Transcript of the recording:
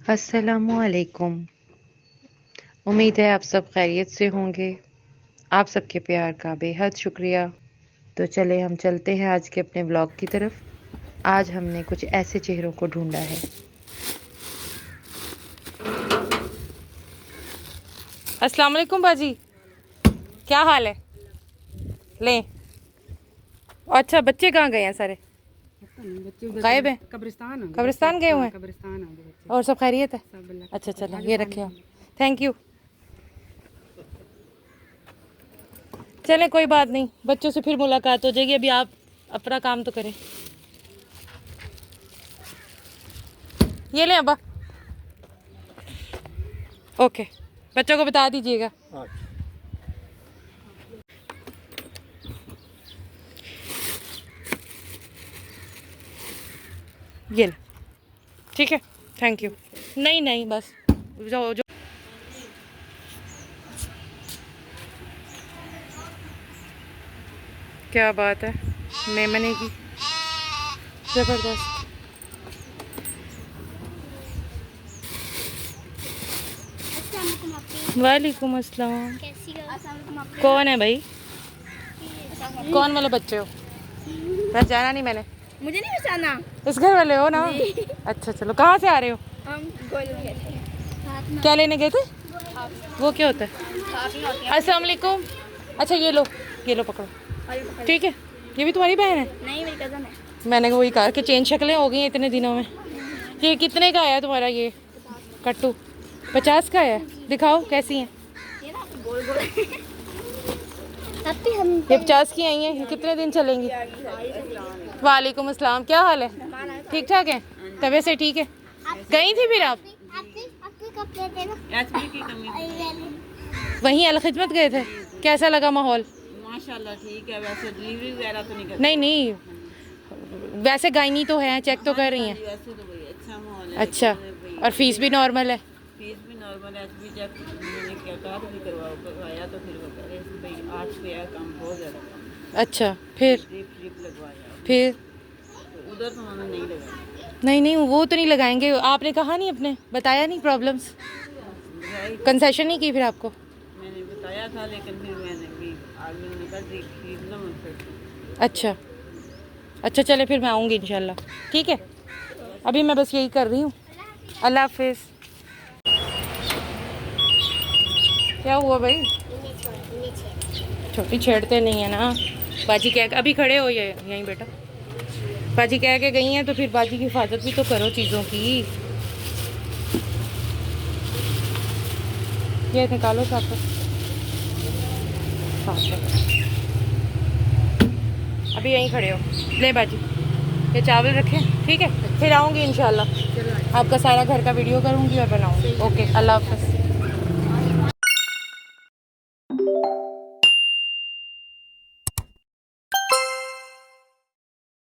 अस्सलामुअलैकुम। उम्मीद है आप सब खैरियत से होंगे। आप सबके प्यार का बेहद शुक्रिया। तो चले हम चलते हैं आज के अपने ब्लॉग की तरफ। आज हमने कुछ ऐसे चेहरों को ढूंढा है। अस्सलाम वालेकुम बाजी, क्या हाल है? लें, अच्छा बच्चे कहाँ गए हैं सारे? गायब हैं, कब्रिस्तान गए हुए हैं। और सब खैरियत है? अच्छा चलो ये रखे आप, थैंक यू। चलें कोई बात नहीं, बच्चों से फिर मुलाकात हो जाएगी। अभी आप अपना काम तो करें। ये लें अब्बा, ओके, बच्चों को बता दीजिएगा। ये ले, ठीक है, थैंक यू। नहीं नहीं बस जो जो क्या बात है मेमने की, ज़बरदस्त। वालेकुम अस्सलाम। कौन है भाई? कौन वाले बच्चे हो? पहचाना नहीं मैंने। मुझे नहीं पहचाना। इस घर वाले हो ना? अच्छा चलो, कहाँ से आ रहे हो? हम गोल गए थे। क्या लेने गए थे? वो क्या होता है? अस्सलाम वालेकुम। अच्छा ये लो पकड़ो, ठीक है। ये भी तुम्हारी बहन है? नहीं, मेरी कज़न है। मैंने वही कहा कि चेंज शक्लें हो गई हैं इतने दिनों में। ये कितने का आया तुम्हारा ये कट्टू? 50 का है। दिखाओ कैसी हैं ये ना गोल गोल। ये? 50 की आई हैं। ये कितने दिन चलेंगी? वालेकुम अस्सलाम, क्या हाल है? ठीक ठाक है, तबीयत से ठीक है? गई थी फिर आप? वहीं अल खिदमत गए थे? कैसा लगा माहौल? माशाल्लाह ठीक है। वैसे डिलीवरी वगैरह तो नहीं करती। नहीं वैसे गायनी तो है, चेक तो कर रही हैं। वैसे तो भाई अच्छा माहौल है। अच्छा, और फीस भी नॉर्मल है? फीस भी नॉर्मल है। भी चेक मैंने क्या कहा तो भी करवाया तो फिर वो कह रहे भाई 8 पे है, कम बहुत ज़्यादा कम। अच्छा फिर ड्रिप लगवाया फिर तो उधर तो उन्होंने नहीं लगाया। नहीं वो तो नहीं लगाएंगे। आपने कहा नहीं, अपने बताया नहीं प्रॉब्लम्स? कंसेशन नहीं की फिर आपको? मैंने बताया था लेकिन फिर मैंने भी आगे उन्होंने कहा खरीद लो मुझसे। अच्छा चले फिर मैं आऊँगी इंशाल्लाह, ठीक है। अभी मैं बस यही कर रही हूँ। अल्लाह हाफिज़। क्या हुआ भाई? छोटी छेड़ते नहीं है ना बाजी। कह अभी खड़े हो ये यहीं बेटा। बाजी कह के गई हैं तो फिर बाजी की हिफाजत भी तो करो चीज़ों की। ये निकालो साथ अभी यहीं खड़े हो। ले बाजी ये चावल रखें, ठीक है। फिर आऊँगी इंशाल्लाह, आपका सारा घर का वीडियो करूँगी और बनाऊँगी। ओके, अल्लाह हाफ़िज़।